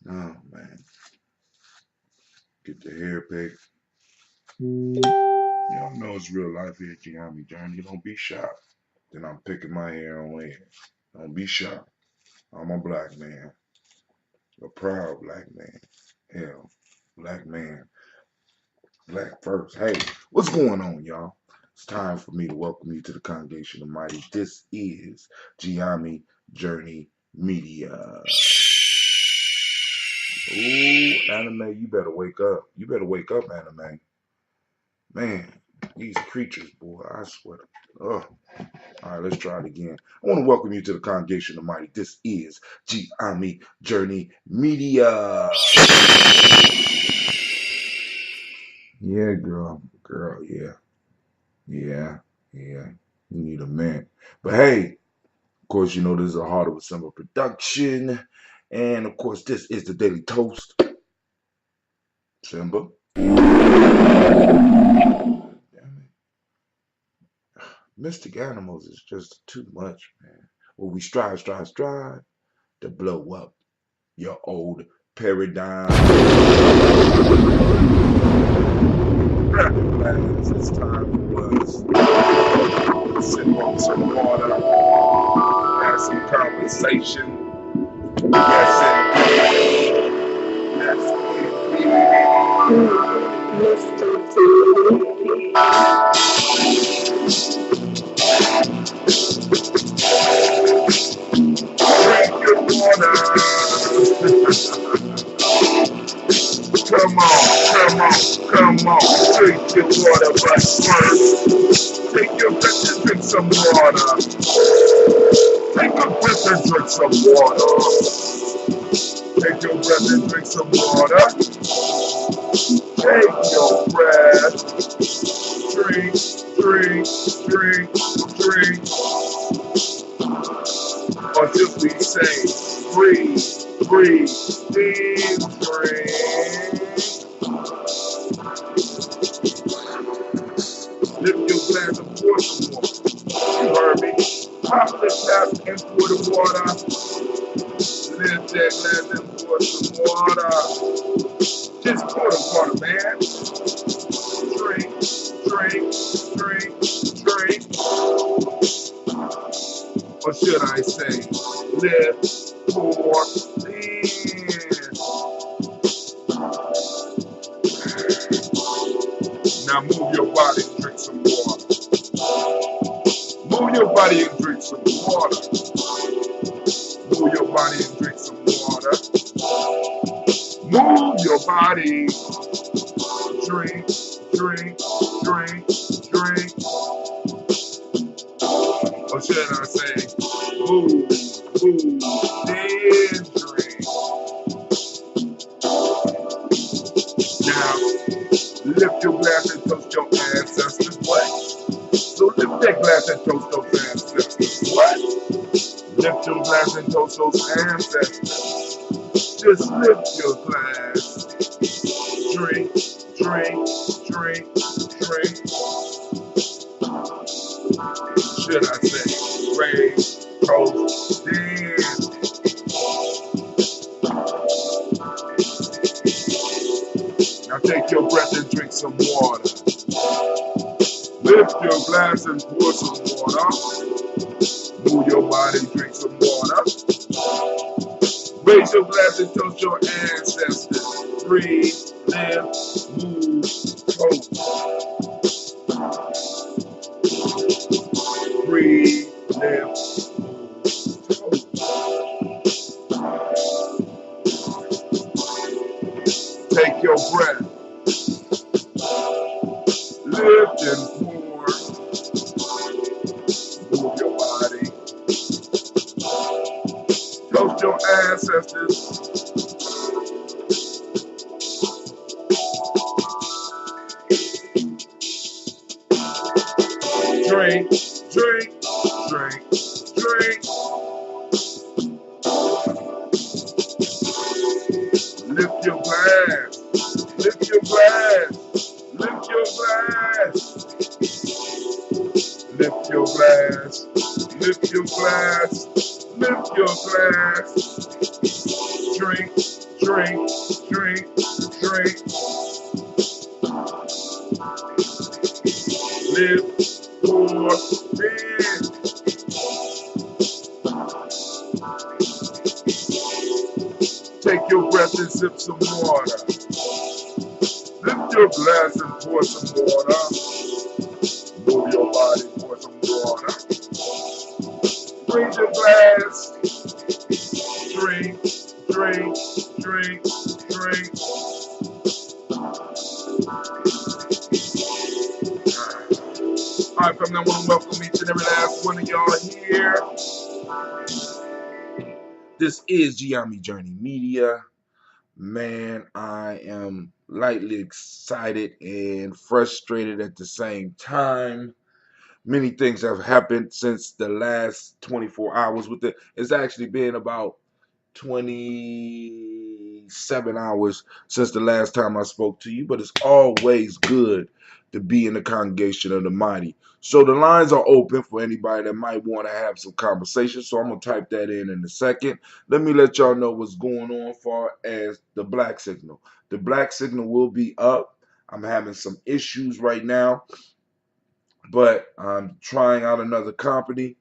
Oh man, get the hair picked. Y'all know it's real life here, Gye-Nyame Journey. Don't be shy. Then I'm picking my hair on air. Don't be shy. I'm a black man, a proud black man. Hell, black man, black first. Hey, what's going on, y'all? It's time for me to welcome you to the congregation of mighty. This is Gye-Nyame Journey Media. Ooh, anime, you better wake up. You better wake up, anime. Man, these creatures, boy, I swear. Oh, all right, let's try it again. I want to welcome you to the congregation of mighty. This is Gye-Nyame Journey Media. Yeah, girl, yeah, yeah, yeah. You need a man. But hey, of course, you know this is a Heart of a Summer production. And of course, this is the Daily Toast. Simba. Damn it. Mystic animals is just too much, man. Well, we strive to blow up your old paradigm. Recognize it's time for us. Sip on some water, have some conversation. Yes, indeed. Drink your water. Come on, drink your water, but first, take your breath and drink some water. Take a breath and drink some water. Take your breath and drink some water. Take your breath. Drink, drink, drink, drink. Or should we say, breathe, breathe, deep, drink. Lift your glass and pour some water. You heard me. Pop the tap and pour the water. Lift that glass and pour some water. Just pour the water, man. Drink, drink, drink, drink. Or should I say, lift, pour, in. Now move your body and drink some water. Move your body and drink some water. Move your body and drink some water. Move your body. Drink, drink, drink, drink. Or should I say, move, then drink. Now, lift your glass and toast your ancestors. What? So lift that glass and toast those ancestors. What? Lift your glass and toast those ancestors. Just lift your glass. Drink, drink, drink, drink. Should I say, raise, toast, dance. Now take your breath and drink some water. Lift your glass and pour some water. Move your body, drink some water. Raise your glass and toast your ancestors. Breathe, live, move, toast. Breathe, live, move, toast. Take your breath. Lift and pour. Move your body. Toast your ancestors. Drink, drink, drink, drink. Lift your glass. Lift your glass. Lift your glass. Lift your glass. Lift your glass. Lift your glass. drink, drink, drink, drink. Live for men. Take your breath and sip some water. Lift your glass and pour some water. Move your body, pour some water. Raise your glass. Drink, drink, drink, drink. Alright, family, I want to welcome each and every last one of y'all here. This is Gye-Nyame Journey Media. Man, I am lightly excited and frustrated at the same time. Many things have happened since the last 24 hours. It's actually been about 27 hours since the last time I spoke to you, but it's always good to be in the congregation of the mighty. So the lines are open for anybody that might want to have some conversation. So I'm going to type that in a second. Let me let y'all know what's going on as far as the black signal. The black signal will be up. I'm having some issues right now, but I'm trying out another company.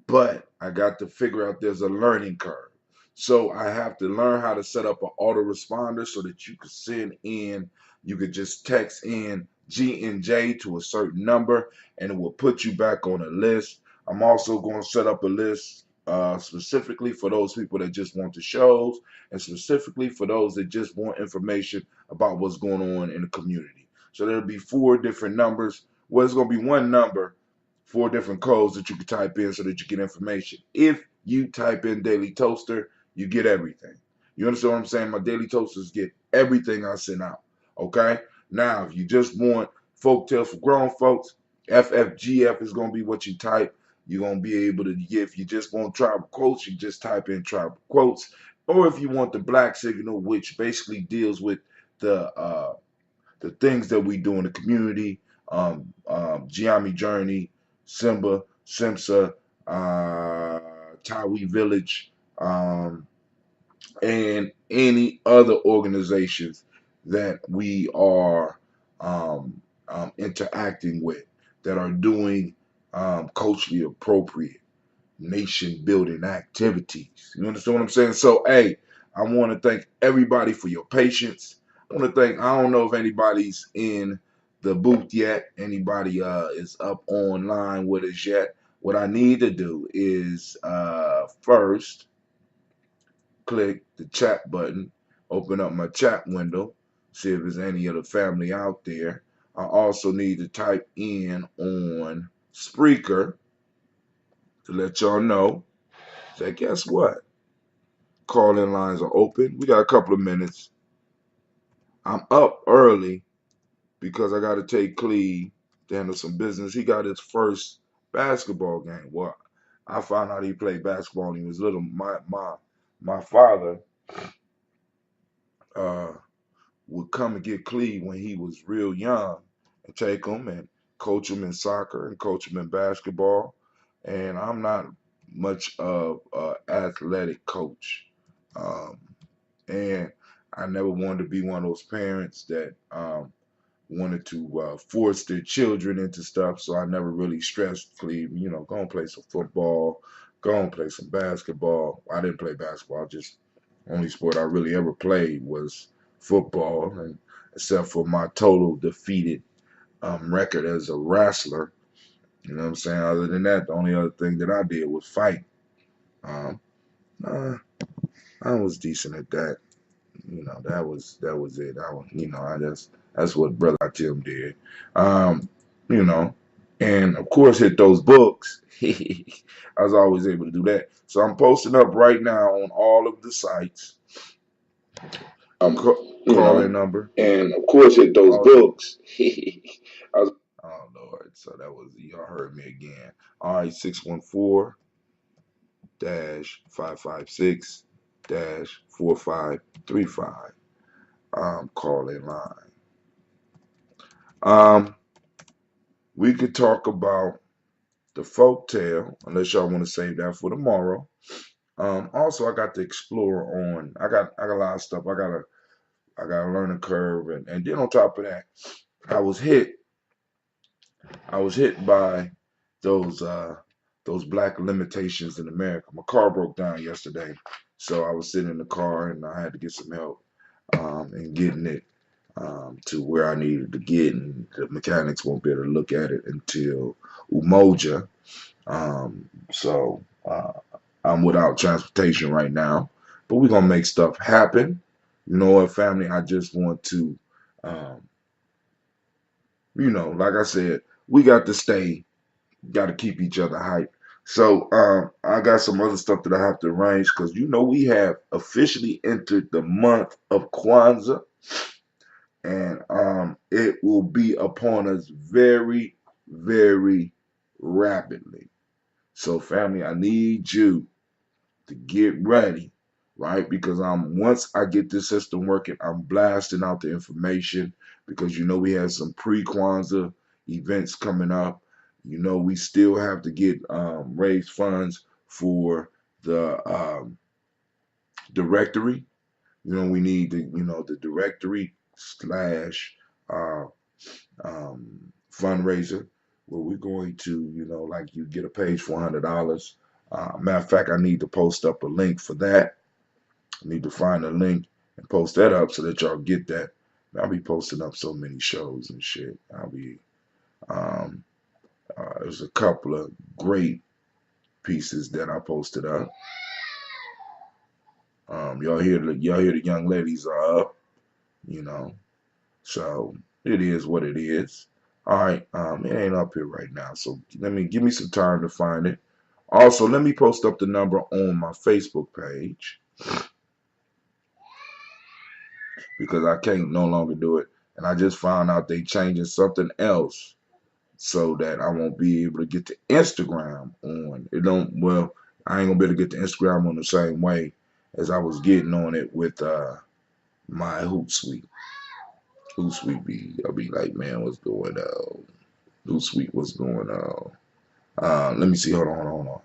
But I got to figure out there's a learning curve. So I have to learn how to set up an autoresponder so that you could send in, you could just text in G&J to a certain number and it will put you back on a list. I'm also going to set up a list specifically for those people that just want the shows and specifically for those that just want information about what's going on in the community. So there'll be 4 different numbers. Well, it's going to be one number, 4 different codes that you can type in so that you get information. If you type in Daily Toaster, you get everything. You understand what I'm saying? My Daily Toasters get everything I send out. Okay? Now, if you just want Folktales for Grown Folks, FFGF is going to be what you type. You're going to be able to get, if you just want tribal quotes, you just type in tribal quotes. Or if you want the black signal, which basically deals with the things that we do in the community, Gye-Nyame Journey, Simsa, Tawi Village, and any other organizations that we are interacting with that are doing culturally appropriate nation building activities. You understand what I'm saying? So, hey, I want to thank everybody for your patience. I want to thank, I don't know if anybody's in the booth yet, anybody is up online with us yet. What I need to do is first click the chat button, open up my chat window, see if there's any of the family out there. I also need to type in on Spreaker to let y'all know. Say, guess what? Call-in lines are open. We got a couple of minutes. I'm up early because I got to take Cleve to handle some business. He got his first basketball game. Well, I found out he played basketball when he was little. My father uh, would come and get Cleve when he was real young and take him and coach him in soccer and coach him in basketball. And I'm not much of an athletic coach. And I never wanted to be one of those parents that wanted to force their children into stuff. So I never really stressed Cleve, go and play some football, go and play some basketball. I didn't play basketball. Just only sport I really ever played was football, and except for my total defeated record as a wrestler. You know what I'm saying? Other than that, the only other thing that I did was fight. Um, I was decent at that. That was it. That's what Brother Tim did. Um, you know, and of course hit those books. I was always able to do that. So I'm posting up right now on all of the sites. Call-in number. And of course hit those books. Oh Lord. So that was, y'all heard me again. All right, 614-556-4535. Call-in line. We could talk about the folk tale, unless y'all want to save that for tomorrow. Also, I got to explore on. I got a lot of stuff. I got a learning curve, and then on top of that, I was hit. I was hit by those uh those black limitations in America. My car broke down yesterday, so I was sitting in the car and I had to get some help in getting it to where I needed to get, and the mechanics won't be able to look at it until Umoja. So I'm without transportation right now, but we're gonna make stuff happen. You know what, family? I just want to, um, like I said, we got to stay, got to keep each other hyped. So I got some other stuff that I have to arrange because we have officially entered the month of Kwanzaa, and it will be upon us very, very rapidly. So, family, I need you to get ready, right? Because once I get this system working, I'm blasting out the information because we have some pre-Kwanzaa events coming up. We still have to get raise funds for the directory. We need the directory slash uh, fundraiser where we're going to, like you get a page for $100. Matter of fact, I need to post up a link for that. I need to find a link and post that up so that y'all get that. I'll be posting up so many shows and shit. Um, there's a couple of great pieces that I posted up. Y'all hear the young ladies are up, you know. So it is what it is. All right, it ain't up here right now, so give me some time to find it. Also, let me post up the number on my Facebook page because I can't no longer do it, and I just found out they changing something else so that I won't be able to get to Instagram on it. Don't well, I ain't gonna be able to get to Instagram on the same way as I was getting on it with my Hootsuite. Hootsuite I'll be like, man, what's going on? Hootsuite, what's going on? Let me see. Hold on, hold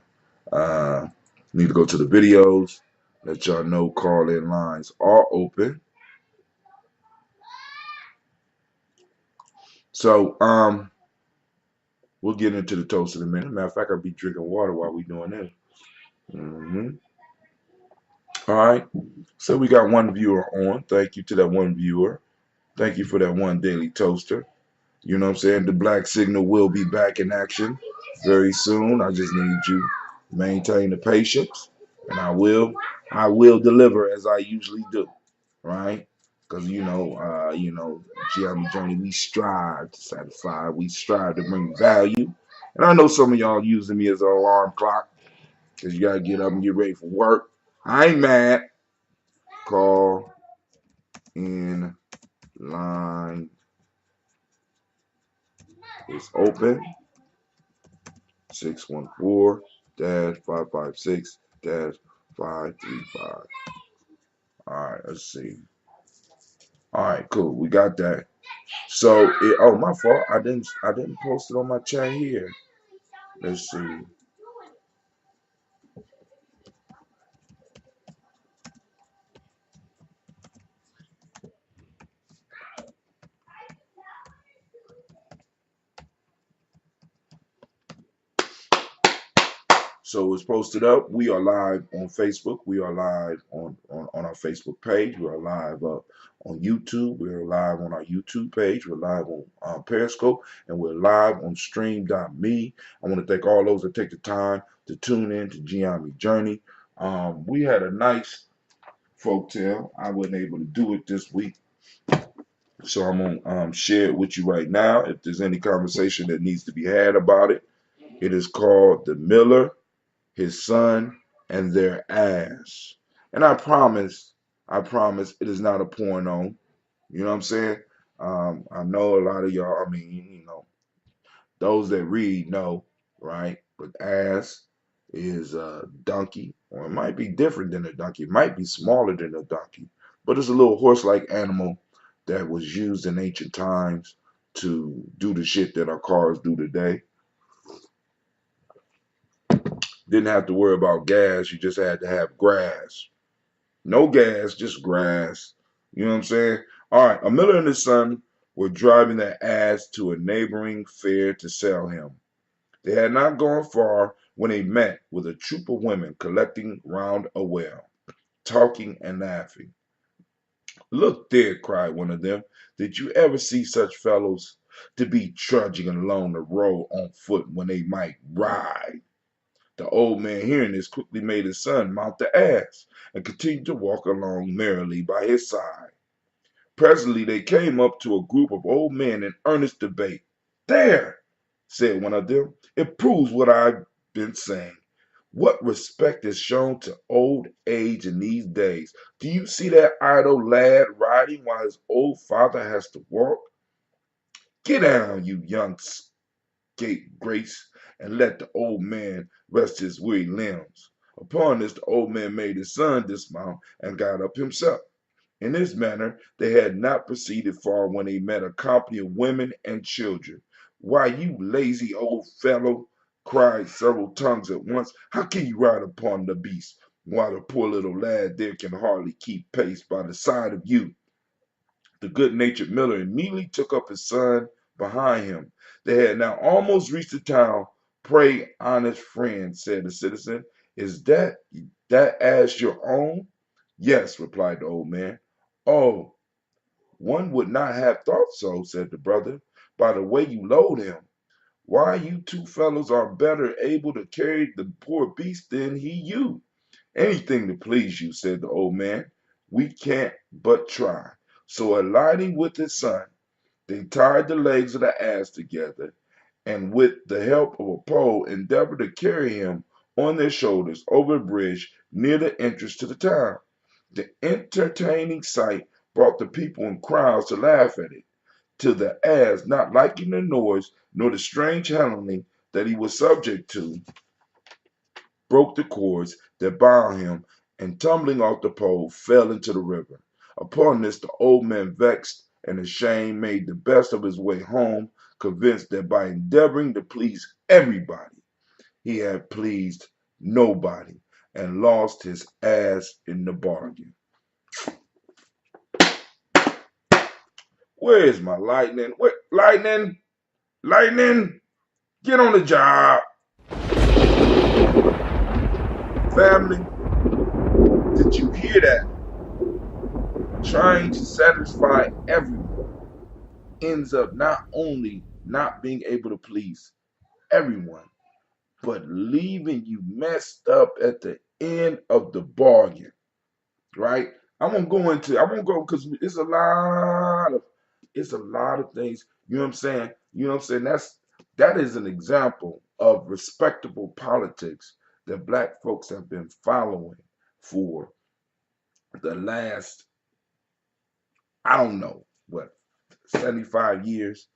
on. Need to go to the videos. Let y'all know call-in lines are open. So we'll get into the toast in a minute. Matter of fact, I'll be drinking water while we doing this. All right. So we got one viewer on. Thank you to that one viewer. Thank you for that one daily toaster. You know what I'm saying? The black signal will be back in action very soon. I just need you to maintain the patience, and I will deliver as I usually do, right? Because Gye-Nyame Journey, we strive to satisfy, we strive to bring value, and I know some of y'all using me as an alarm clock because you gotta get up and get ready for work. I ain't mad. Call in line is open. 614-556-535. All right, let's see. All right, cool. We got that. So, my fault. I didn't post it on my chat here. Let's see. So it's posted up. We are live on Facebook. We are live on our Facebook page. We are live on YouTube. We're live on our YouTube page. We're live on Periscope. And we're live on Stream.me. I want to thank all those that take the time to tune in to Gye-Nyame Journey. We had a nice folktale. I wasn't able to do it this week. So I'm going to share it with you right now. If there's any conversation that needs to be had about it, it is called The Miller, His Son, and Their Ass. And I promise it is not a porno. You know what I'm saying? I know a lot of y'all, those that read know, right? But ass is a donkey, or it might be different than a donkey. It might be smaller than a donkey, but it's a little horse-like animal that was used in ancient times to do the shit that our cars do today. Didn't have to worry about gas. You just had to have grass. No gas, just grass. You know what I'm saying? All right, a miller and his son were driving their ass to a neighboring fair to sell him. They had not gone far when they met with a troop of women collecting round a well, talking and laughing. Look there, cried one of them. Did you ever see such fellows to be trudging along the road on foot when they might ride? The old man, hearing this, quickly made his son mount the ass and continued to walk along merrily by his side. Presently they came up to a group of old men in earnest debate. There, said one of them, it proves what I've been saying. What respect is shown to old age in these days? Do you see that idle lad riding while his old father has to walk? Get down, you young scapegrace, and let the old man rest his weary limbs. Upon this, the old man made his son dismount and got up himself. In this manner, they had not proceeded far when they met a company of women and children. Why, you lazy old fellow, cried several tongues at once, how can you ride upon the beast, while the poor little lad there can hardly keep pace by the side of you? The good-natured miller immediately took up his son behind him. They had now almost reached the town. Pray, honest friend, said the citizen, is that ass your own? Yes, replied the old man. Oh, one would not have thought so, said the brother, by the way you load him. Why, you two fellows are better able to carry the poor beast than he you. Anything to please you, said the old man. We can't but try. So alighting with his son, they tied the legs of the ass together, and with the help of a pole endeavored to carry him on their shoulders over a bridge near the entrance to the town. The entertaining sight brought the people in crowds to laugh at it, till the ass, not liking the noise nor the strange handling that he was subject to, broke the cords that bound him, and tumbling off the pole, fell into the river. Upon this, the old man, vexed and ashamed, made the best of his way home, convinced that by endeavoring to please everybody, he had pleased nobody, and lost his ass in the bargain. Where is my lightning? Where, lightning? Lightning? Get on the job. Family, did you hear that? Trying to satisfy everyone ends up not only not being able to please everyone, but leaving you messed up at the end of the bargain, right? I won't go because it's a lot of things, you know what I'm saying? You know what I'm saying? That is an example of respectable politics that black folks have been following for the last, I don't know, what, 75 years.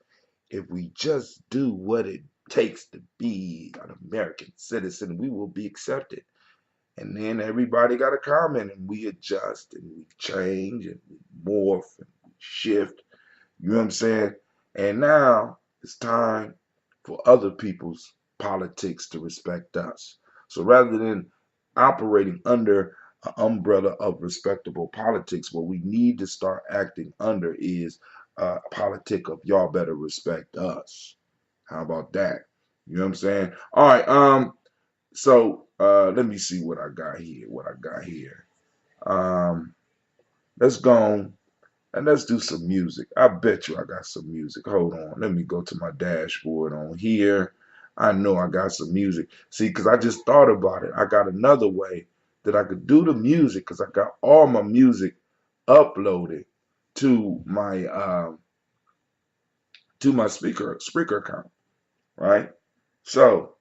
If we just do what it takes to be an American citizen, we will be accepted. And then everybody got a comment, and we adjust and we change and we morph and we shift. You know what I'm saying? And now it's time for other people's politics to respect us. So rather than operating under an umbrella of respectable politics, what we need to start acting under is a politic of y'all better respect us. How about that? You know what I'm saying? All right. So let me see what I got here. Let's go on and let's do some music. I bet you I got some music. Hold on. Let me go to my dashboard on here. I know I got some music. See, because I just thought about it. I got another way that I could do the music because I got all my music uploaded to my speaker account, right? So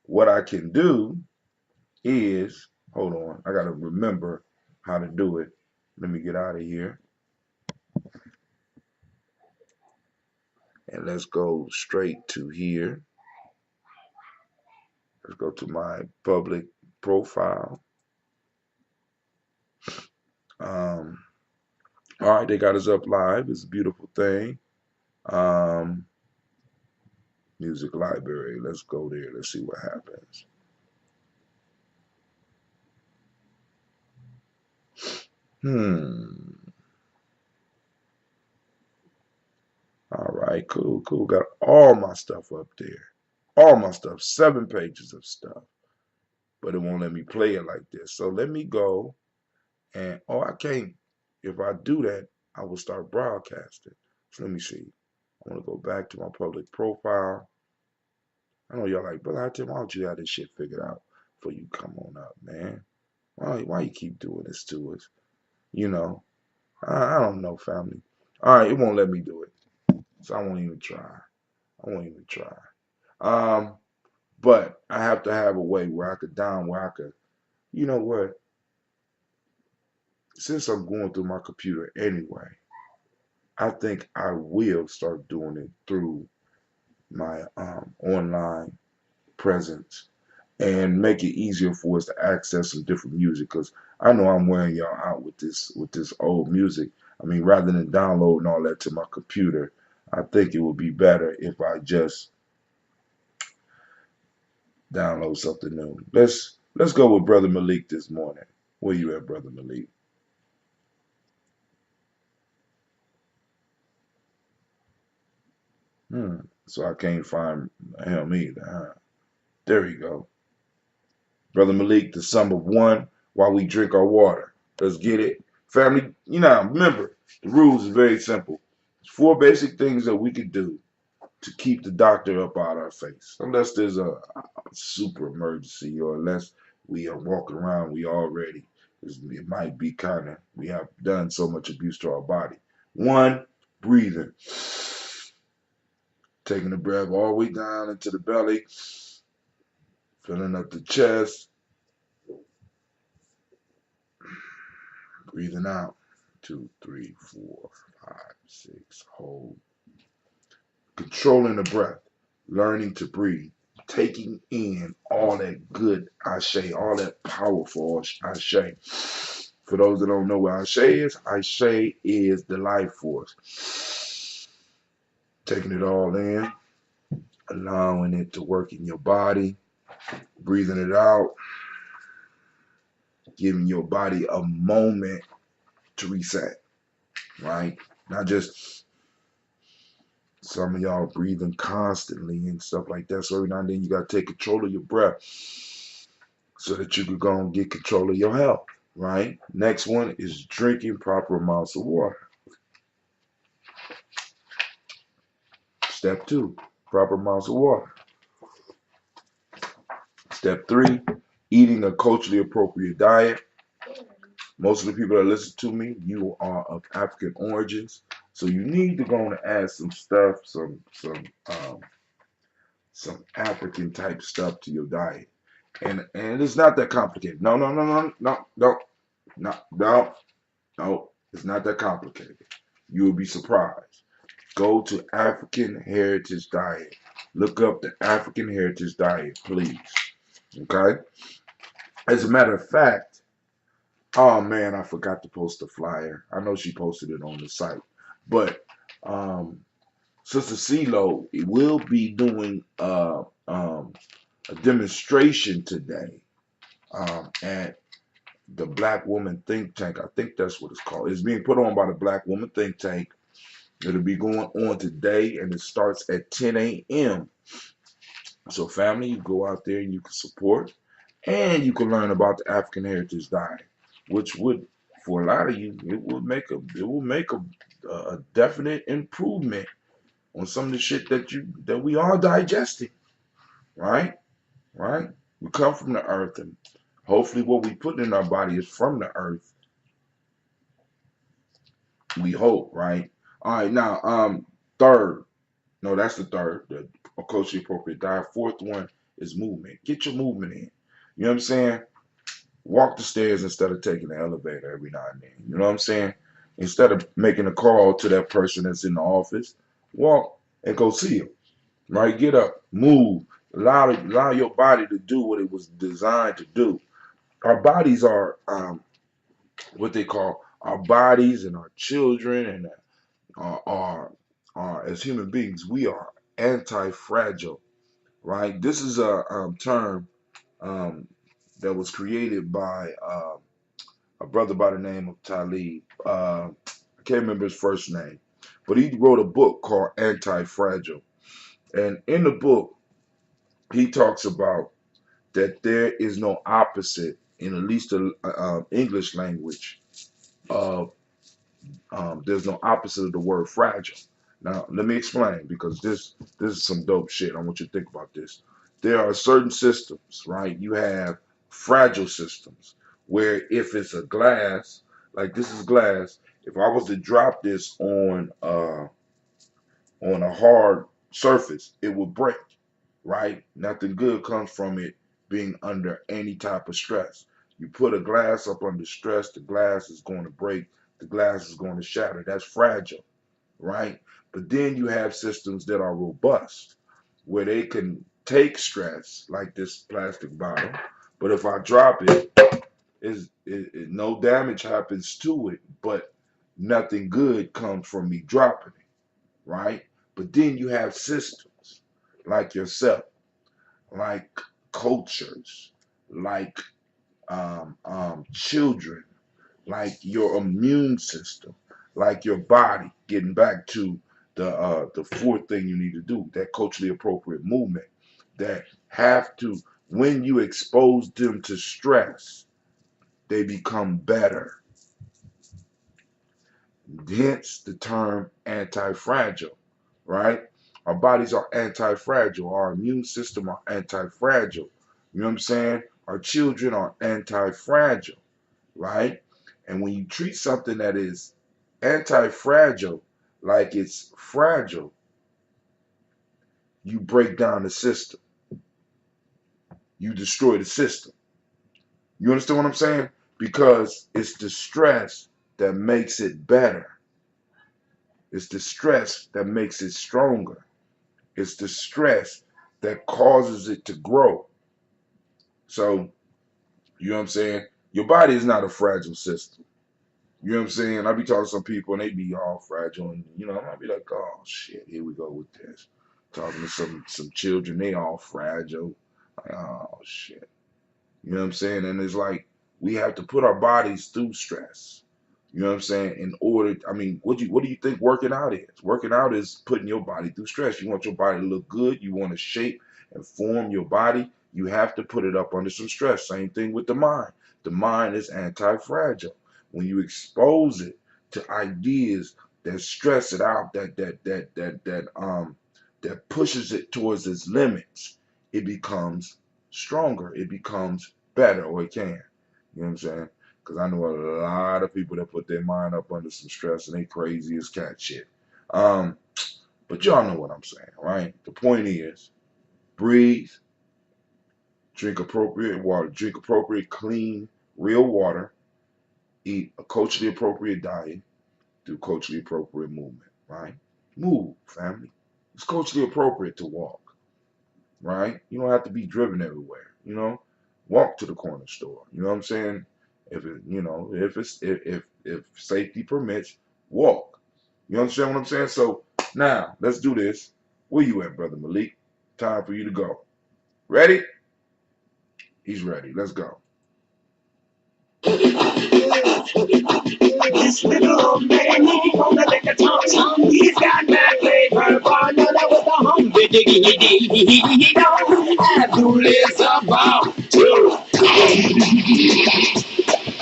what I can do is, hold on, I gotta remember how to do it. Let me get out of here and let's go straight to here. Let's go to my public profile. Um, all right, they got us up live. It's a beautiful thing. Um, Music library. Let's go there. Let's see what happens. Hmm. All right, cool, cool. Got all my stuff up there. All my stuff, 7 pages of stuff. But it won't let me play it like this. So let me go and, oh, I can't. If I do that, I will start broadcasting. So let me see. I want to go back to my public profile. I know y'all like, brother, why don't you have this shit figured out before you come on up, man? Why you keep doing this to us? You know, I don't know, family. All right, it won't let me do it. So I won't even try. I won't even try. Um, but I have to have a way where I could where I could, you know what? Since I'm going through my computer anyway, I think I will start doing it through my online presence and make it easier for us to access some different music because I know I'm wearing y'all out with this old music. I mean, rather than downloading all that to my computer, I think it would be better if I just download something new. Let's go with Brother Malik this morning. Where you at, Brother Malik? Hmm. So I can't find him either, huh? There you go. Brother Malik, the sum of one while we drink our water. Let's get it. Family, remember, the rules is very simple. There's 4 basic things that we could do to keep the doctor up out our face. Unless there's a super emergency or unless we are walking around, we already, it might be kind of, we have done so much abuse to our body. One, breathing. Taking the breath all the way down into the belly, filling up the chest, breathing out. 2, 3, 4, 5, 6. Hold. Controlling the breath. Learning to breathe. Taking in all that good ashe, all that powerful ashe. For those that don't know what ashe is the life force. Taking it all in, allowing it to work in your body, breathing it out, giving your body a moment to reset, right? Not just some of y'all breathing constantly and stuff like that. So every now and then you got to take control of your breath so that you can go and get control of your health, right? Next one is drinking proper amounts of water. Step 2, proper amounts of water. Step 3, eating a culturally appropriate diet. Most of the people that listen to me, you are of African origins, so you need to go and add some stuff, some African type stuff to your diet. And it's not that complicated. No, no, no, no, no, no, no, no, no. It's not that complicated. You will be surprised. Go to African Heritage Diet. Look up the African Heritage Diet, please. Okay? As a matter of fact, oh man, I forgot to post the flyer. I know she posted it on the site. But Sister CeeLo will be doing a demonstration today at the Black Woman Think Tank. I think that's what it's called. It's being put on by the Black Woman Think Tank. It'll be going on today, and it starts at 10 a.m. So, family, you go out there and you can support, and you can learn about the African Heritage Diet, which would, for a lot of you, it will make a definite improvement on some of the shit that we are digesting, right? Right? We come from the earth, and hopefully, what we put in our body is from the earth. We hope, right? All right, now, third. No, that's the third, the culturally appropriate diet. Fourth one is movement. Get your movement in. You know what I'm saying? Walk the stairs instead of taking the elevator every now and then. You know what I'm saying? Instead of making a call to that person that's in the office, walk and go see them. Right? Get up, move, allow your body to do what it was designed to do. Our bodies are what they call our bodies and our children and are as human beings we are anti-fragile, right? This is a term um, that was created by a brother by the name of Talib. I can't remember his first name, but he wrote a book called Anti-Fragile. And in the book, he talks about that there is no opposite in at least the English language of there's no opposite of the word fragile. Now, let me explain because this is some dope shit. I want you to think about this. There are certain systems, right? You have fragile systems where if it's a glass, like this is glass, if I was to drop this on a hard surface, it would break, right? Nothing good comes from it being under any type of stress. You put a glass up under stress, the glass is going to break, the glass is going to shatter. That's fragile, right? But then you have systems that are robust, where they can take stress, like this plastic bottle, but if I drop it, no damage happens to it, but nothing good comes from me dropping it, right? But then you have systems like yourself, like cultures, like children, like your immune system, like your body. Getting back to the fourth thing you need to do, that culturally appropriate movement, that have to, when you expose them to stress, they become better. Hence the term anti-fragile, right? Our bodies are anti-fragile. Our immune system are anti-fragile. You know what I'm saying? Our children are anti-fragile, right? And when you treat something that is anti-fragile like it's fragile, you break down the system. You destroy the system. You understand what I'm saying? Because it's the stress that makes it better. It's the stress that makes it stronger. It's the stress that causes it to grow. So, you know what I'm saying? Your body is not a fragile system. You know what I'm saying? I be talking to some people and they be all fragile, and you know, I might be like, oh shit, here we go with this. Talking to some children, they all fragile. Like, oh shit. You know what I'm saying? And it's like we have to put our bodies through stress. You know what I'm saying? In order, I mean, what do you think working out is? Working out is putting your body through stress. You want your body to look good. You want to shape and form your body. You have to put it up under some stress. Same thing with the mind. The mind is anti-fragile. When you expose it to ideas that stress it out, that pushes it towards its limits, it becomes stronger. It becomes better, or it can. You know what I'm saying? Because I know a lot of people that put their mind up under some stress and they crazy as cat shit. But y'all know what I'm saying, right? The point is, breathe, drink appropriate water, drink appropriate, clean, real water, eat a culturally appropriate diet, do culturally appropriate movement, right? Move, family. It's culturally appropriate to walk, right? You don't have to be driven everywhere, you know? Walk to the corner store. You know what I'm saying? If it, you know, if safety permits, walk. You understand what I'm saying? So now let's do this. Where you at, brother Malik? Time for you to go. Ready? He's ready. Let's go. This little old man, he on the liquor tom. He's got mad flavor, partner. That was the hum. He don't Abdul is about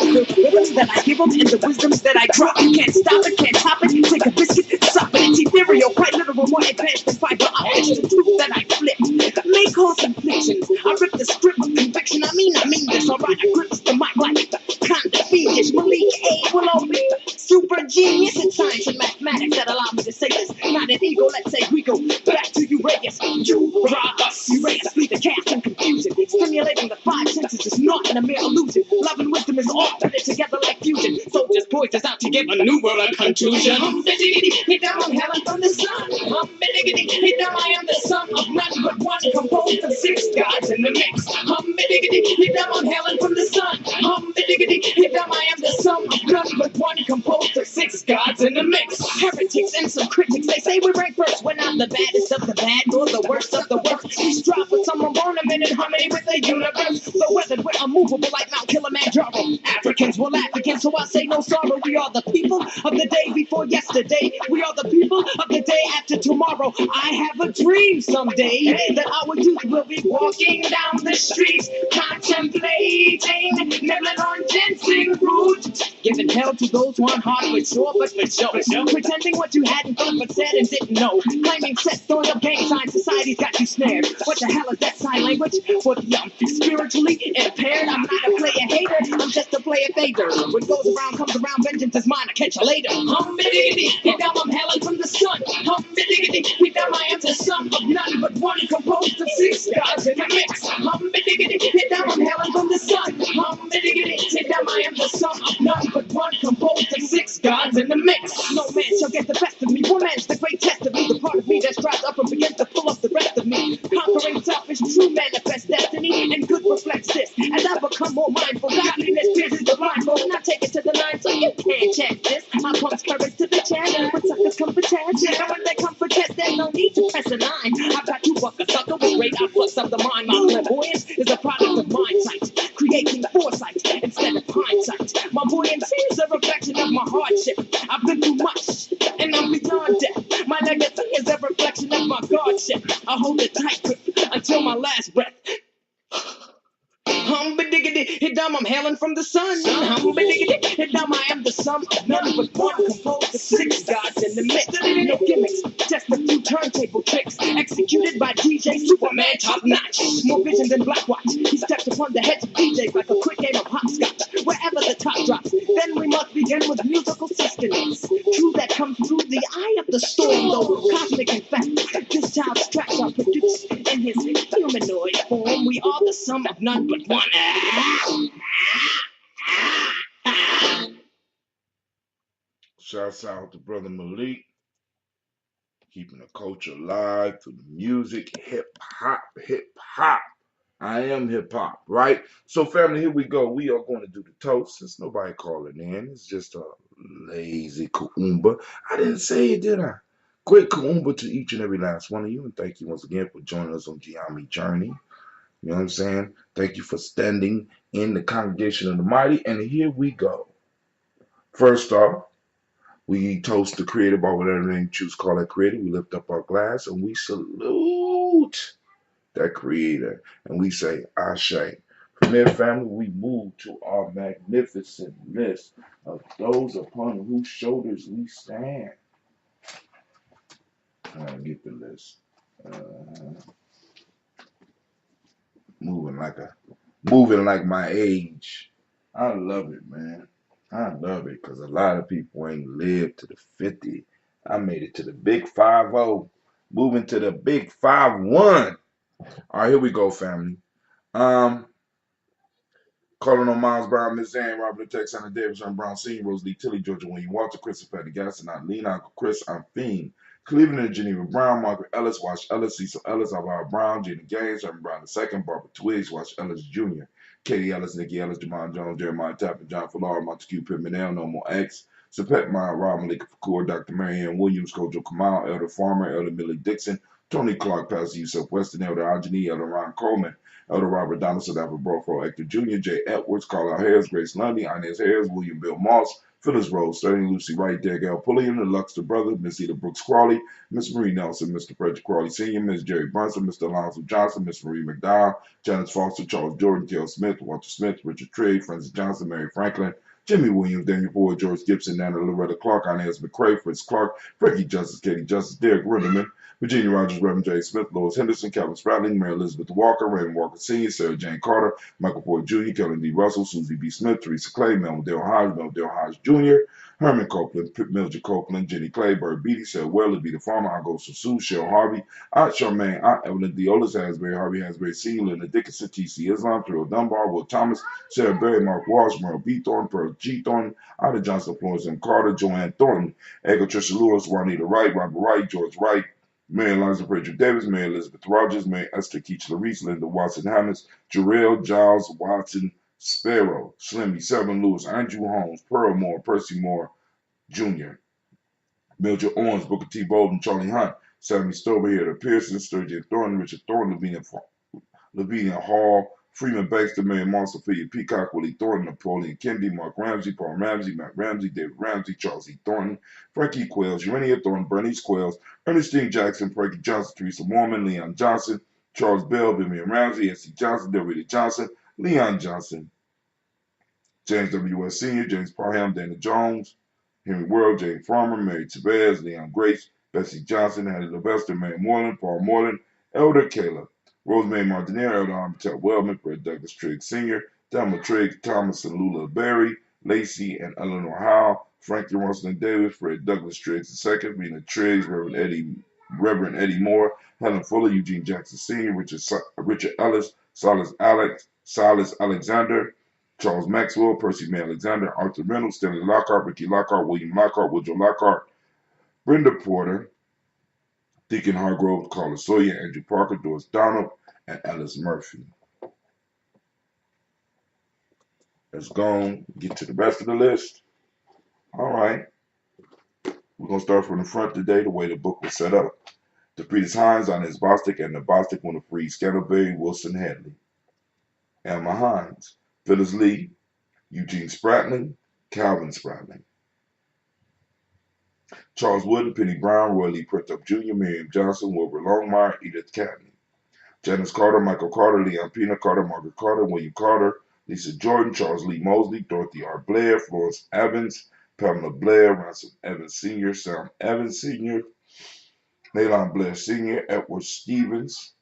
the rhythms that I give them and the wisdoms that I drop. Can't stop it, can't top it. Take a biscuit, stop it. It's ethereal, quite literal, more advanced than fiber optics. The truth that I flip may cause inflictions. I rip the script of conviction. I mean this. Alright, I grips the mic like the kind of fiendish. Malik A will always be the super genius in science and mathematics that allow me to say this. Not an ego, let's say we go back to Uranus. You rob us, erase, flee the chaos and confusion. Stimulating the five senses is not a mere illusion. Love and wisdom is all better together like fusion. Soldiers poised us out to give a new world a contusion. Hit down on heaven from the sun. Hit down, I am the son of none but one, composed of six gods in the mix. Hit down on heaven from the sun. Hit down, I am the son of none but one, composed of six gods in the mix. Heretics and some critics, they say we rank first. We're not the baddest of the bad. bad nor the worst of the worst. We strive for some ornament in harmony with the universe. The weathered, we're unmovable like Mount Kilimanjaro. Africans will Africans, so I say no sorrow. We are the people of the day before yesterday. We are the people of the day after tomorrow. I have a dream someday that our youth will be walking down the streets, contemplating, nibbling on ginseng root, giving hell to those who aren't hard for sure, but for show. Pretending what you hadn't thought but said and didn't know. Claiming sets, throwing up gang signs, society's got you snared. What the hell is that sign language? For the spiritually impaired, I'm not a player hater, I'm just a player fader. What goes around comes around, vengeance is mine, I catch you later. Hum-a-diggity, hit down, I'm hailing from the sun. Hum-a-diggity, hit down, I am the sum of none but one, composed of six gods in a mix. Hum-a-diggity, hit down, I'm hailing from the sun. Hum-a-diggity, hit down, I am the sum of none but one, composed of six gods in the mix. No man shall get the best of me, woman's the great test of me, the part of me that strives up and begins to pull up the rest of me. Conquering selfish, true manifest destiny, and good reflects this. As I become more mindful, godliness pierces the blindfold, and I take it to the line so you can't check this. I pump courage to the chest, when suckers come for test, and when they come for test, there's no need to press a nine. I've got to buck a sucker with great outflux of the mind. My clairvoyance is a product of mind sight, creating foresight instead of hindsight. My buoyancy is a reflection of my hardship. I've been through much, and I'm beyond death. My legacy is a reflection of my godship. I hold a tight grip until my last breath. Hum-ba-diggity, hit dumb, I'm hailing from the sun. Hum-ba-diggity, hit dumb, I am the sum of none but one, composed of six gods in the mix. No gimmicks, just a few turntable tricks, executed by DJ Superman, top notch. More vision than Blackwatch. He steps upon the heads of DJs like a quick game of hopscotch. Wherever the top drops, then we must begin with musical sustenance. True that comes through the eye of the storm, though cosmic in fact. This child's tracks are produced in his humanoid form. We are the sum of none but one. Shouts out to Brother Malik, keeping the culture alive through the music, hip hop, hip hop. I am hip hop, right? So, family, here we go. We are going to do the toast since nobody calling in. It's just a lazy Kuumba. I didn't say it, did I? Great Kuumba to each and every last one of you, and thank you once again for joining us on Gye-Nyame Journey. You know what I'm saying? Thank you for standing in the congregation of the mighty. And here we go. First off, we toast the creator by whatever name you choose to call that creator. We lift up our glass and we salute that creator. And we say, Ashe. From there, family, we move to our magnificent list of those upon whose shoulders we stand. Get the list. Moving like my age. I love it, man. I love it because a lot of people ain't lived to the 50. I made it to the big 50, moving to the big 51. All right, here we go, family. Calling on Miles Brown, Miss Zane, Robert Tex, Anna Davis, John Brown, Senior, Rose Lee, Tilly, Georgia, William Walter, Christopher Petty, Gaston, Lena, Uncle Chris, I'm Fiend, Cleveland and Geneva Brown, Margaret Ellis, Wash Ellis, Cecil Ellis, Alvaro Brown, Jenny Gaines, Herman Brown II, Barbara Twiggs, Wash Ellis Jr., Katie Ellis, Nikki Ellis, Jamon Jones, Jeremiah Tappan, John Fallar, Montague Pittman, No More X, Sapet Meyer, Rob Malika Fakur, Dr. Marianne Williams, Kojo Kamal, Elder Farmer, Elder Millie Dixon, Tony Clark, Pastor Yusuf Weston, Elder Algeny, Elder Ron Coleman, Elder Robert Donaldson, Alfred Brofro, Hector Jr., Jay Edwards, Carlisle Harris, Grace Lundy, Inez Harris, William Bill Moss, Phyllis Rose, Sterling Lucy Wright, Derek L. Pulliam, the Luxter Brothers, Miss Eda Brooks Crawley, Miss Marie Nelson, Mr. Frederick Crawley Sr., Miss Jerry Brunson, Mr. Alonzo Johnson, Miss Marie McDowell, Janice Foster, Charles Jordan, T.L. Smith, Walter Smith, Richard Trigg, Francis Johnson, Mary Franklin, Jimmy Williams, Daniel Ford, George Gibson, Nana Loretta Clark, Inez McCrae, Fritz Clark, Frankie Justice, Katie Justice, Derek Rinderman, Virginia Rogers, Reverend J. Smith, Lois Henderson, Calvin Spratling, Mary Elizabeth Walker, Raymond Walker Sr., Sarah Jane Carter, Michael Ford Jr., Kellen D. Russell, Susie B. Smith, Teresa Clay, Melvin Dale Hodge Jr., Herman Copeland, Mildred Copeland, Jenny Clay, Bird Beatty, Sarah Weller, Be the Farmer, I Go Sue, Shell Harvey, Aunt Charmaine, Aunt Evelyn Deolis, Hasbury, Harvey Hasbury Sr., Linda Dickinson, T.C. Islam, Terrell Dunbar, Will Thomas, Sarah Berry, Mark Walsh, Merle B. Thornton, Pearl G. Thornton, Ida Johnson, Florence M. Carter, Joanne Thornton, Edgar Tricia Lewis, Juanita Wright, Robert Wright, George Wright, Mary Eliza Bridget Davis, Mary Elizabeth Rogers, Mary Esther Keach Larice, Linda Watson Hammonds, Jarrell Giles Watson Sparrow, Slimmy, Seven Lewis, Andrew Holmes, Pearl Moore, Percy Moore Jr., Mildred Owens, Booker T. Bolden, Charlie Hunt, Sammy Stover, Harry Pearson, Sturgeon Thornton, Richard Thornton, Lavinia Hall, Freeman Baxter, Mary Moss, Sophia Peacock, Willie Thornton, Napoleon Kennedy, Mark Ramsey, Paul Ramsey, Matt Ramsey, David Ramsey, Charles E. Thornton, Frankie Quails, Urania Thornton, Bernice Quails, Ernestine Jackson, Frankie Johnson, Teresa Mormon, Leon Johnson, Charles Bell, Vivian Ramsey, S.C. Johnson, Delrita Johnson, Leon Johnson, James W.S. Sr., James Parham, Dana Jones, Henry World, Jane Farmer, Mary Tavez, Leon Grace, Bessie Johnson, Hattie Levester, Mary Moreland, Paul Moreland, Elder Kayla, Rosemary Martineer, Elder Armitage Wellman, Fred Douglas Trigg Sr., Thelma Trigg, Thomas and Lula Berry, Lacey and Eleanor Howe, Frankie Rosalind Davis, Fred Douglas Triggs II, Rena Triggs, Reverend Eddie Moore, Helen Fuller, Eugene Jackson Sr., Richard Ellis, Silas Alexander, Charles Maxwell, Percy May Alexander, Arthur Reynolds, Stanley Lockhart, Ricky Lockhart, William Lockhart, Woodrow Lockhart, Brenda Porter, Deacon Hargrove, Carla Sawyer, Andrew Parker, Doris Donald, and Alice Murphy. Let's go and get to the rest of the list. All right. We're going to start from the front today, the way the book was set up. DePretis Hines, Inez Bostic, and the Bostic Winifred Scantleberry, Wilson Hadley. Emma Hines, Phyllis Lee, Eugene Spratling, Calvin Spratling. Charles Wood, Penny Brown, Roy Lee Printup Jr., Miriam Johnson, Wilbur Longmire, Edith Catney. Janice Carter, Michael Carter, Leon Pina Carter, Margaret Carter, William Carter, Lisa Jordan, Charles Lee Mosley, Dorothy R. Blair, Florence Evans, Pamela Blair, Ransom Evans Sr., Sam Evans Sr., Nalon Blair Sr., Edward Stevens,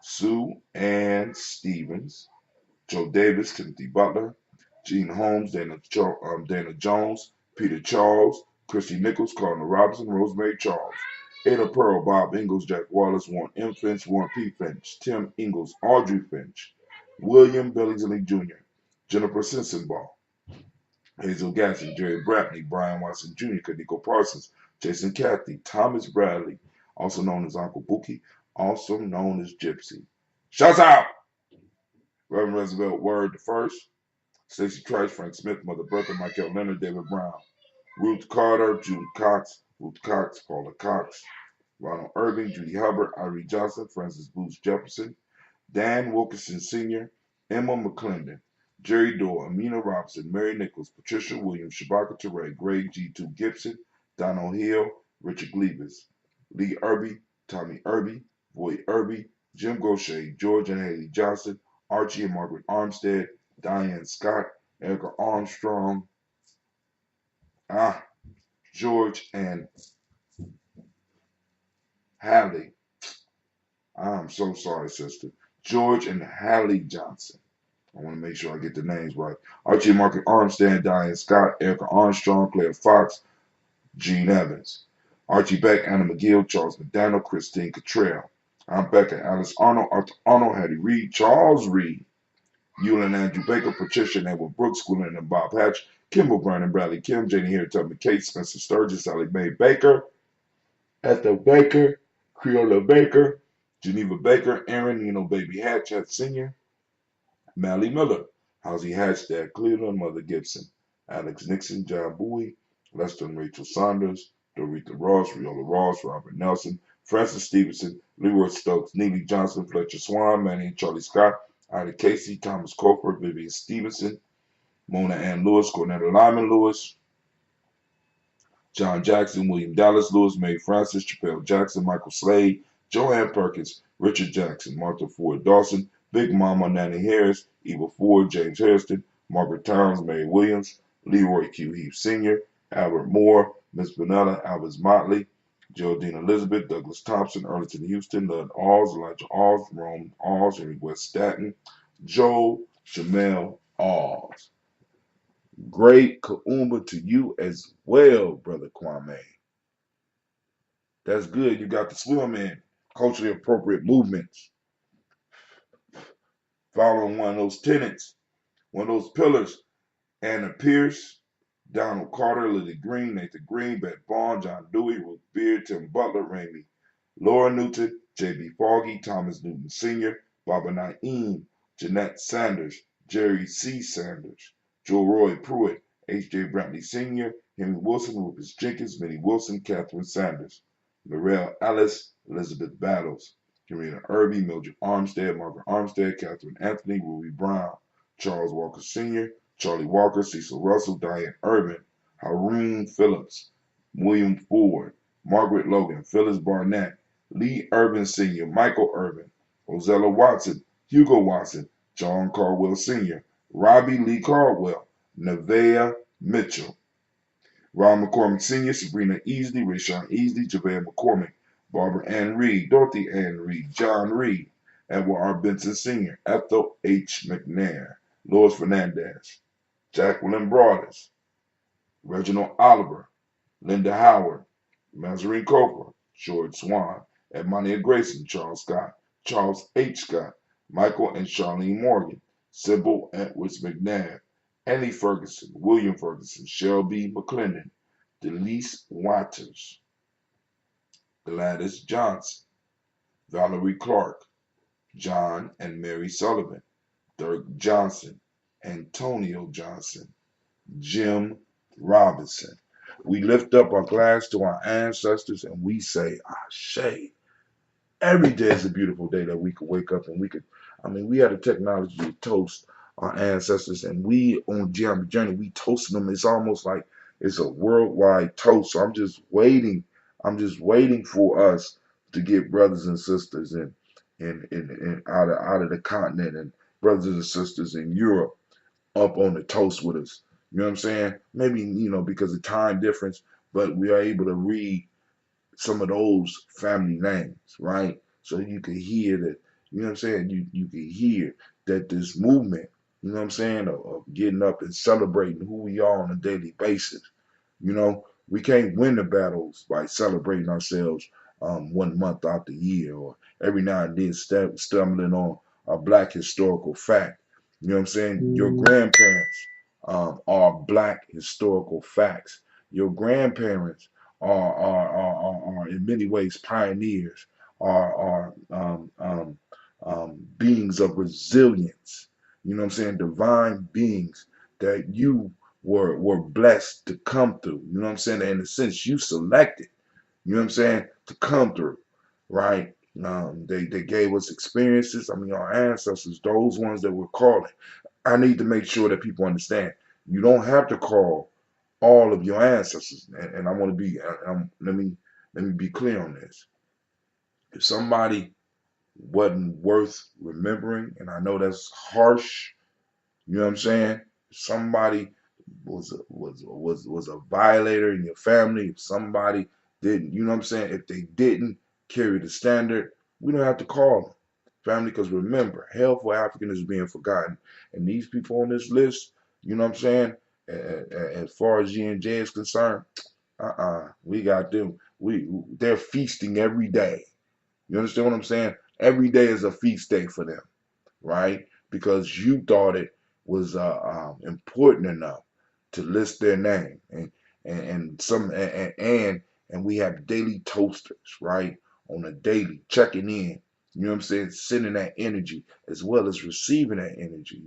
Sue Ann Stevens, Joe Davis, Timothy Butler, Gene Holmes, Dana Jones, Peter Charles, Christy Nichols, Cardinal Robinson, Rosemary Charles, Ada Pearl, Bob Ingalls, Jack Wallace, Warren M. Finch, Warren P. Finch, Tim Ingalls, Audrey Finch, William Billingsley Jr., Jennifer Sensenbaugh, Hazel Gasson, Jerry Bradley, Brian Watson Jr., Kaniko Parsons, Jason Cathy, Thomas Bradley, also known as Uncle Bookie, also known as Gypsy. Shouts out! Reverend Roosevelt Word the First, Stacey Trice, Frank Smith, Mother Bertha, Michael Leonard, David Brown, Ruth Carter, Judy Cox, Ruth Cox, Paula Cox, Ronald Irving, Judy Hubbard, Irie Johnson, Francis Booth Jefferson, Dan Wilkinson Sr., Emma McClendon, Jerry Dorr, Amina Robinson, Mary Nichols, Patricia Williams, Shabaka Teray, Greg G2 Gibson, Donald Hill, Richard Gleavis, Lee Irby, Tommy Irby, Boyd Irby, Jim Gaucher, George and Haley Johnson, Archie and Margaret Armstead, Diane Scott, Erica Armstrong, George and Hallie. I'm so sorry, sister. George and Hallie Johnson. I want to make sure I get the names right. Archie and Margaret Armstead, Diane Scott, Erica Armstrong, Claire Fox, Gene Evans. Archie Beck, Anna McGill, Charles McDaniel, Christine Cottrell. I'm Becca, Alice Arnold, Arthur Arnold, Hattie Reed, Charles Reed, Eulin Andrew Baker, Patricia and Edward Brooks, Gwendolyn and Bob Hatch, Kimball Brandon Bradley Kim, Janie Harry Tubman Kate, Spencer Sturgis, Sally Mae Baker, Ethel Baker, Creola Baker, Geneva Baker, Aaron Eno Baby Hatch, Sr., Mally Miller, Housie Hatch, Dad Cleveland, Mother Gibson, Alex Nixon, John Bowie, Lester and Rachel Saunders, Dorita Ross, Riola Ross, Robert Nelson, Francis Stevenson, Leroy Stokes, Neely Johnson, Fletcher Swan, Manny and Charlie Scott, Ida Casey, Thomas Colford, Vivian Stevenson, Mona Ann Lewis, Cornetta Lyman Lewis, John Jackson, William Dallas Lewis, Mary Francis, Chappelle Jackson, Michael Slade, Joanne Perkins, Richard Jackson, Martha Ford Dawson, Big Mama Nanny Harris, Eva Ford, James Hairston, Margaret Towns, Mary Williams, Leroy Q. Heath Sr., Albert Moore, Miss Vanilla, Alvis Motley, Geraldine Elizabeth, Douglas Thompson, Ernestine Houston, Lud Alls, Elijah Alls, Rome Alls, Henry West Staten, Joe Jamel Alls. Great Kuumba to you as well, Brother Kwame. That's good. You got the swim in. Culturally appropriate movements. Following one of those tenets, one of those pillars. Anna Pierce, Donald Carter, Lily Green, Nathan Green, Beth Bond, John Dewey, Ruth Beard, Tim Butler, Ramey, Laura Newton, J.B. Foggy, Thomas Newton Sr., Baba Naeem, Jeanette Sanders, Jerry C. Sanders, Joe Roy Pruitt, H.J. Brantley Sr., Henry Wilson, Rufus Jenkins, Minnie Wilson, Catherine Sanders, Narelle Ellis, Elizabeth Battles, Karina Irby, Mildred Armstead, Margaret Armstead, Catherine Anthony, Ruby Brown, Charles Walker Sr., Charlie Walker, Cecil Russell, Diane Urban, Haroon Phillips, William Ford, Margaret Logan, Phyllis Barnett, Lee Urban Sr., Michael Urban, Rosella Watson, Hugo Watson, John Caldwell Sr., Robbie Lee Caldwell, Nevaeh Mitchell, Ron McCormick Sr., Sabrina Easley, Rayshawn Easley, JaVale McCormick, Barbara Ann Reed, Dorothy Ann Reed, John Reed, Edward R. Benson Sr., Ethel H. McNair, Lois Fernandez, Jacqueline Broadus, Reginald Oliver, Linda Howard, Mazarine Cooper, George Swan, Edmonia Grayson, Charles Scott, Charles H. Scott, Michael and Charlene Morgan, Sybil Edwards McNabb, Annie Ferguson, William Ferguson, Shelby McClendon, Delise Waters, Gladys Johnson, Valerie Clark, John and Mary Sullivan, Dirk Johnson, Antonio Johnson, Jim Robinson. We lift up our glass to our ancestors and we say, Ashe. Every day is a beautiful day that we could wake up and we had the technology to toast our ancestors, and we on Gye-Nyame Journey, we toasting them. It's almost like it's a worldwide toast. So I'm just waiting for us to get brothers and sisters in out of the continent, and brothers and sisters in Europe up on the toast with us. You know what I'm saying? Maybe, because of time difference, but we are able to read some of those family names, right? So you can hear that, you know what I'm saying? You can hear that this movement, you know what I'm saying, of getting up and celebrating who we are on a daily basis. We can't win the battles by celebrating ourselves 1 month out the year, or every now and then stumbling on a black historical fact. You know what I'm saying? Your grandparents are black historical facts. Your grandparents are in many ways pioneers, are beings of resilience. You know what I'm saying? Divine beings that you were blessed to come through. You know what I'm saying? In a sense, you selected. You know what I'm saying? To come through, right? They gave us experiences. Our ancestors, those ones that we're calling. I need to make sure that people understand. You don't have to call all of your ancestors, and I want to be. Let me be clear on this. If somebody wasn't worth remembering, and I know that's harsh, you know what I'm saying? If somebody was a violator in your family, if somebody didn't, you know what I'm saying? If they didn't carry the standard, we don't have to call them family, because remember, hell for African is being forgotten, and these people on this list, you know what I'm saying? As far as G&J is concerned, we got them. They're feasting every day. You understand what I'm saying? Every day is a feast day for them, right? Because you thought it was important enough to list their name, and we have daily toasters, right? On a daily checking in. You know what I'm saying? Sending that energy as well as receiving that energy.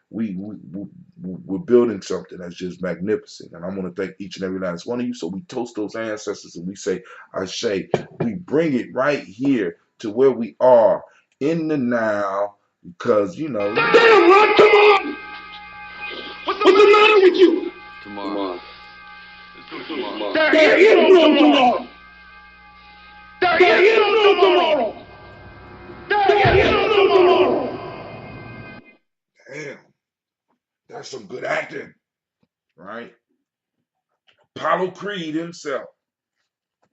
We're building something that's just magnificent, and I want to thank each and every last one of you. So we toast those ancestors and we say, Ashe. We bring it right here to where we are in the now, because Damn, Rod, come on! What's the matter with you? Tomorrow. There is no tomorrow. There is no tomorrow. There is no tomorrow. damn, that's some good acting, right? Apollo Creed himself.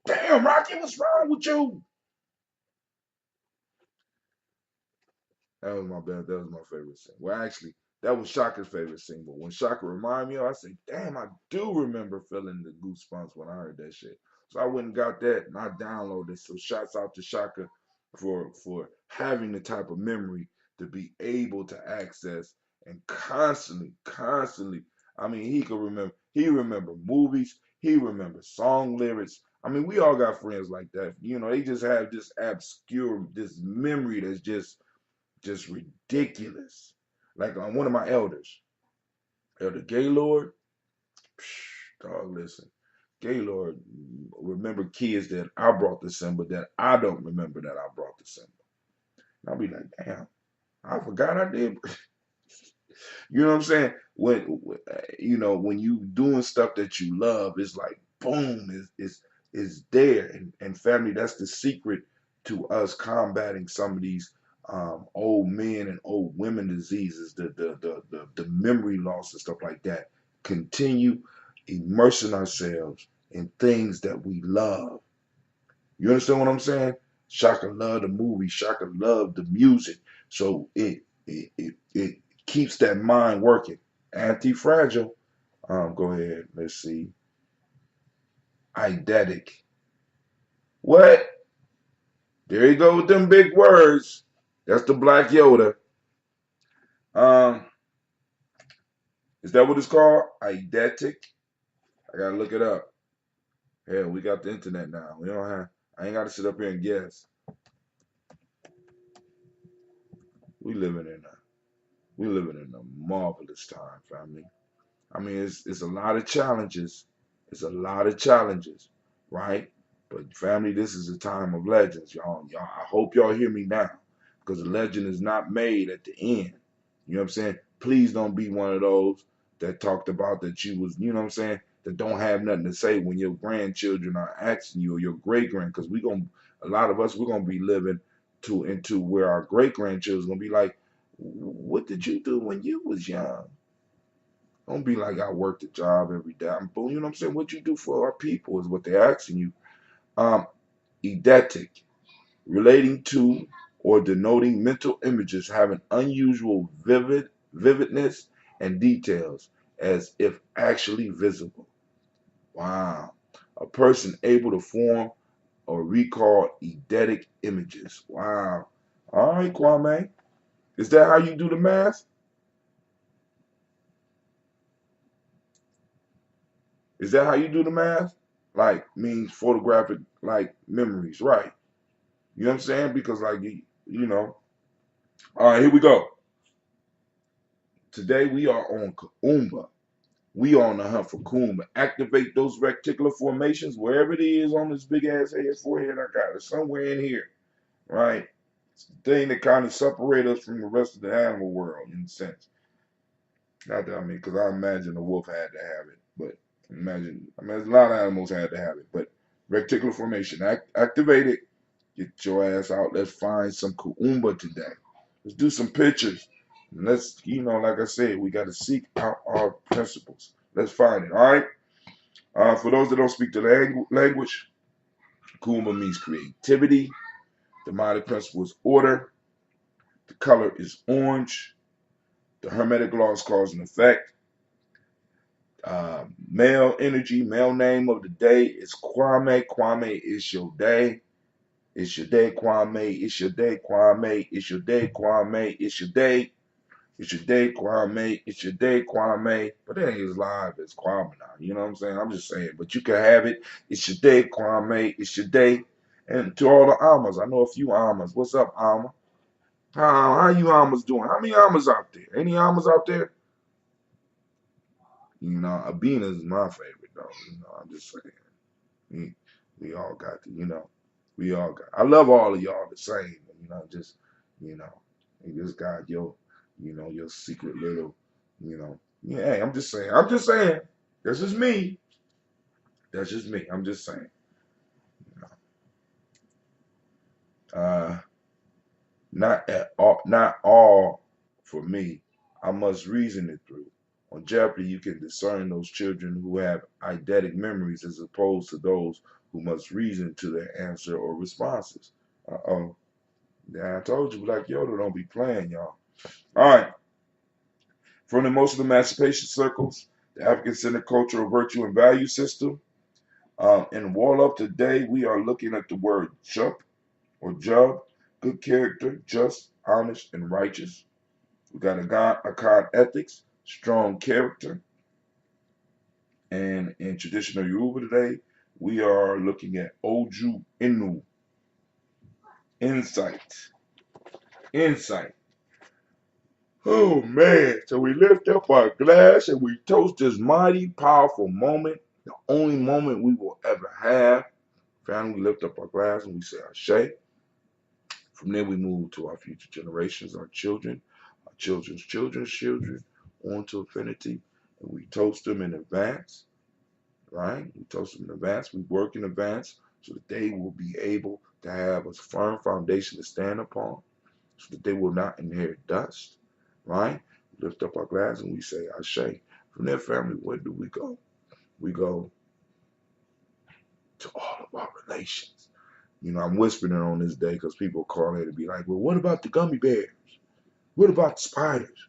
Damn, Rocky, what's wrong with you? That was my best. That was my favorite scene. Well, actually, that was Shaka's favorite scene. But when Shaka reminded me of it, I said, damn, I do remember feeling the goosebumps when I heard that shit. So I went and got that and I downloaded it. So shouts out to Shaka for having the type of memory to be able to access and constantly. He remember movies. He remembers song lyrics. We all got friends like that. They just have this obscure, this memory that's just ridiculous. Like one of my elders, Elder Gaylord, dog, listen. Gaylord remember kids that I brought to Simba that I don't remember that I brought to Simba. And I'll be like, damn, I forgot I did. You know what I'm saying? When you doing stuff that you love, it's like boom, is there. And family, that's the secret to us combating some of these old men and old women diseases, the memory loss and stuff like that. Continue immersing ourselves in things that we love. You understand what I'm saying? Shaka loved the movie. Shaka loved the music. So it keeps that mind working. Anti-fragile. Go ahead. Let's see. Eidetic. What? There you go with them big words. That's the Black Yoda. Um, is that what it's called? Eidetic. I gotta look it up. Hell, we got the internet now. We don't have. I ain't gotta sit up here and guess. We living in a we living in a marvelous time, family. I mean, it's a lot of challenges. It's a lot of challenges, right? But family, this is a time of legends, y'all. Y'all, I hope y'all hear me now, because the legend is not made at the end. You know what I'm saying? Please don't be one of those that talked about that you was, you know what I'm saying, that don't have nothing to say when your grandchildren are asking you or your great grand, because a lot of us, we're gonna be living into where our great grandchildren gonna be like, what did you do when you was young? Don't be like I worked a job every day. You know what I'm saying? What you do for our people is what they're asking you. Um, eidetic, relating to or denoting mental images having unusual vividness and details as if actually visible. Wow. A person able to form or recall eidetic images. Wow. All right, Kwame. Is that how you do the math? Is that how you do the math? Like means photographic like memories, right? You know what I'm saying? Because like you know. All right, here we go. Today we are on Kuumba. We are on the hunt for Kuumba. Activate those reticular formations wherever it is on this big ass head forehead I got it. Somewhere in here, right? It's the thing that kind of separates us from the rest of the animal world in a sense. Not that I mean, because I imagine the wolf had to have it, but I mean, a lot of animals had to have it. But reticular formation, activate it. Get your ass out. Let's find some Kuumba today. Let's do some pictures. And let's, like I said, we got to seek out our principles. Let's find it. All right. For those that don't speak the language, Kuumba means creativity. The demonic principle is order. The color is orange. The hermetic law is cause and effect. Male energy, male name of the day is Kwame. Kwame is your day. It's your day, Kwame. It's your day, Kwame. It's your day, Kwame. It's your day. It's your day, Kwame. It's your day, Kwame. But it ain't as live as Kwame now. You know what I'm saying? I'm just saying. But you can have it. It's your day, Kwame. It's your day. And to all the Almas, I know a few Almas. What's up, Alma? How you Almas doing? How many Almas out there? Any Almas out there? Abina is my favorite, though. I'm just saying. We all got to, we all got. I love all of y'all the same. Just, you know, you just got your secret little, Yeah, hey, I'm just saying. I'm just saying. That's just me. That's just me. I'm just saying. Uh, not all for me. I must reason it through. On Jeopardy, you can discern those children who have eidetic memories as opposed to those who must reason to their answer or responses. Uh-oh. Yeah, I told you, Black Yoda don't be playing, y'all. All right. From the emotional emancipation circles, the African-centered cultural virtue and value system. In Wall Up today, we are looking at the word jup or jub, good character, just, honest, and righteous. We got Akan ethics, strong character. And in traditional Yoruba today, we are looking at Oju Inu, insight. Insight. Oh man, so we lift up our glass and we toast this mighty, powerful moment The only moment we will ever have, family, we lift up our glass and we say Ashe. From there, we move to our future generations, our children, our children's children's children, on to infinity, and we toast them in advance, right? We toast them in advance. We work in advance so that they will be able to have a firm foundation to stand upon, so that they will not inherit dust, right? We lift up our glass and we say Ashe. From their family, where do we go? We go to all of our relations. You know, I'm whispering it on this day because people call in and be like, well, what about the gummy bears? What about the spiders?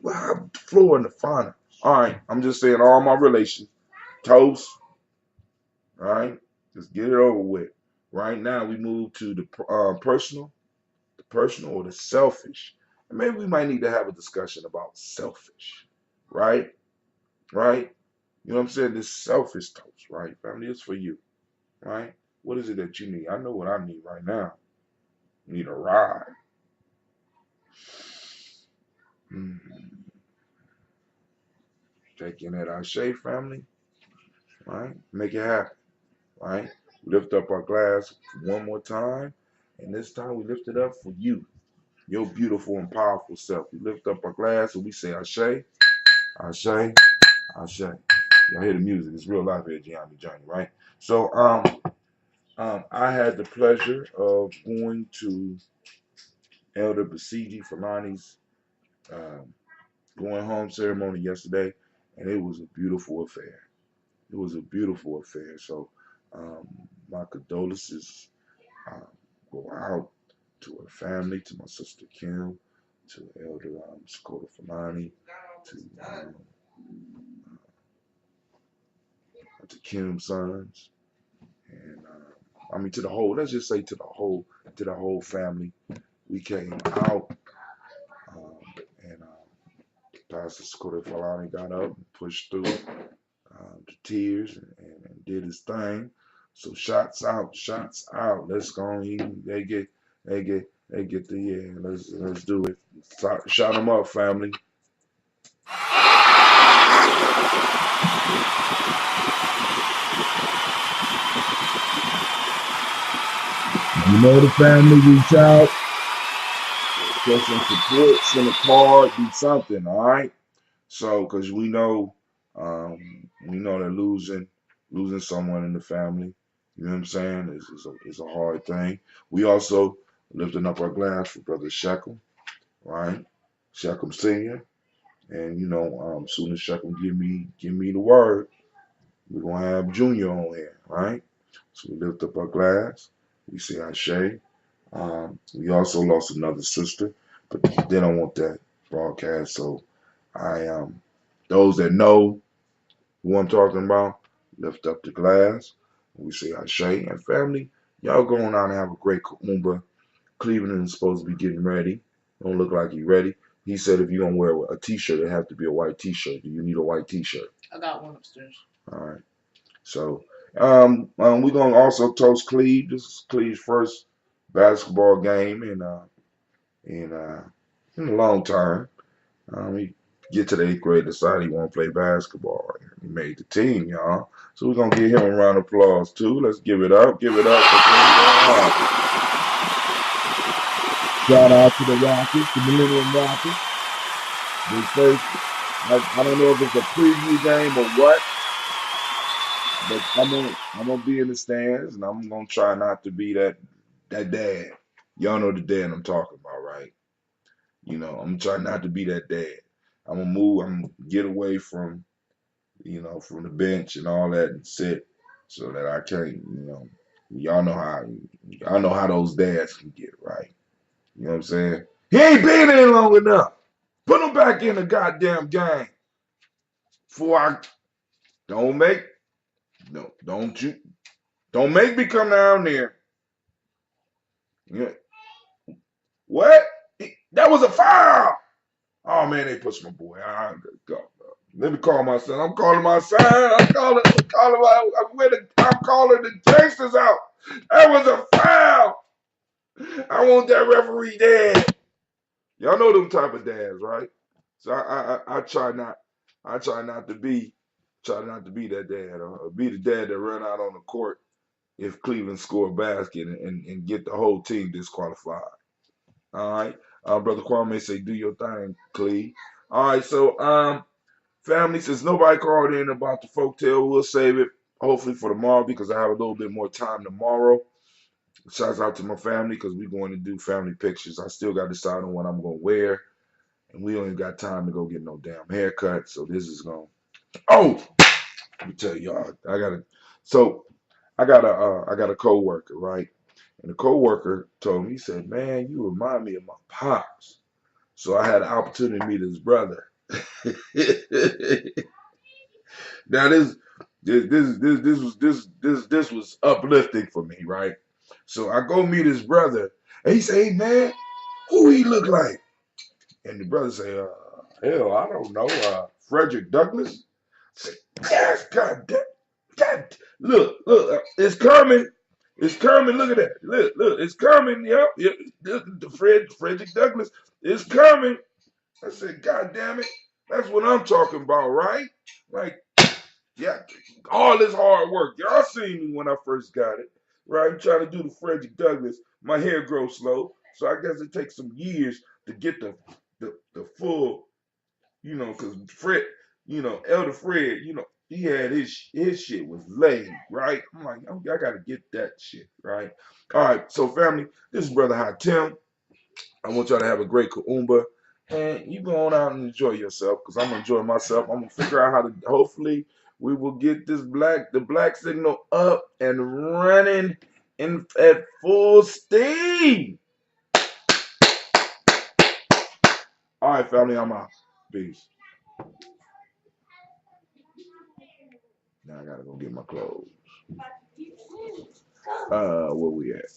What about the flora and the fauna? All right, I'm just saying all my relations. Toast, all right? Just get it over with. Right now, we move to the personal or the selfish. And maybe we might need to have a discussion about selfish, right? Right? You know what I'm saying? This selfish toast, right? Family, it's for you, right? What is it that you need? I know what I need right now. I need a ride. Mm. Take in that Ashe, family, right? Make it happen, right? Lift up our glass one more time, and this time we lift it up for you, your beautiful and powerful self. We lift up our glass and we say Ashe, Ashe, Ashe. Y'all hear the music? It's real life here, Gye-Nyame Journey, right? So, I had the pleasure of going to Elder Basiji Falani's um, going home ceremony yesterday, and it was a beautiful affair. It was a beautiful affair. So, um, my condolences um, go out to her family, to my sister Kim, to Elder Dakota Falani, um, to Kim's sons, and I mean to the whole. Let's just say to the whole family. We came out, and Pastor Dakota Falani got up and pushed through the tears and did his thing. So shots out, shots out. Let's go on. They get the yeah. Let's do it. Shout them up, family. You know the family reach out, show some support, send a card, do something. All right. So because we know that losing someone in the family. You know what I'm saying? Is a hard thing. We also lifting up our glass for Brother Shekel, right? Shekel Senior, and soon as Shekel give me the word, we're gonna have Junior on here, right? So we lift up our glass. We say Ashe. We also lost another sister, but they don't want that broadcast. So those that know who I'm talking about, lift up the glass. We say Ashe and family. Y'all going out and have a great Kuumba. Cleveland is supposed to be getting ready. Don't look like he's ready. He said if you don't wear a t-shirt, it have to be a white t-shirt. Do you need a white t-shirt? I got one upstairs. All right. So we're gonna also toast Cleve. This is Cleve's first basketball game in a long time. He get to the eighth grade, decided he want to play basketball. He made the team, y'all. So we're gonna give him a round of applause too. Let's give it up. Give it up for Cleve. Shout out to the Rockets, the Millennium Rockets. They first, I don't know if it's a preview game or what, but I'm gonna be in the stands and I'm gonna try not to be that dad. Y'all know the dad I'm talking about, right? I'm trying not to be that dad. I'm gonna move. I'm gonna get away from from the bench and all that and sit so that I can't. Y'all know how those dads can get, right? You know what I'm saying? He ain't been in long enough. Put him back in the goddamn game. Before I don't make no, don't make me come down there. Yeah. What? That was a foul. Oh man, they pushed my boy. I go. Let me call my son. I'm calling my son. I'm calling the gangsters out. That was a foul. I want that referee dad. Y'all know them type of dads, right? So I try not to be Try not to be that dad, or be the dad that run out on the court if Cleveland score a basket and get the whole team disqualified. All right. Brother Kwame say, do your thing, Cleve. All right, so family, since nobody called in about the folktale, we'll save it hopefully for tomorrow because I have a little bit more time tomorrow. Shouts out to my family because we're going to do family pictures. I still got to decide on what I'm going to wear, and we don't even got time to go get no damn haircut. So this is going. Oh, let me tell y'all, So I got a coworker, right? And the coworker told me, he said, "Man, you remind me of my pops." So I had the opportunity to meet his brother. Now this was uplifting for me, right? So I go meet his brother, and he say, "Hey man, who he look like?" And the brother say, "Hell, I don't know. Frederick Douglass." I say, "Yes, God, look, it's coming." It's coming. Look at that. Look, it's coming. Yep. The Frederick Douglass is coming. I said, God damn it. That's what I'm talking about, right? Like, yeah, all this hard work. Y'all seen me when I first got it, right? I'm trying to do the Frederick Douglass. My hair grows slow, so I guess it takes some years to get the full, because Fred, Elder Fred, he had his shit was laid, right? I'm like, I gotta get that shit, right? All right, so family, this is Brother Hot Tim. I want y'all to have a great Kuumba. And you go on out and enjoy yourself because I'm enjoying myself. I'm gonna figure out how to hopefully we will get the black signal up and running at full steam. All right, family, I'm out. Peace. Now I gotta go get my clothes. Where we at?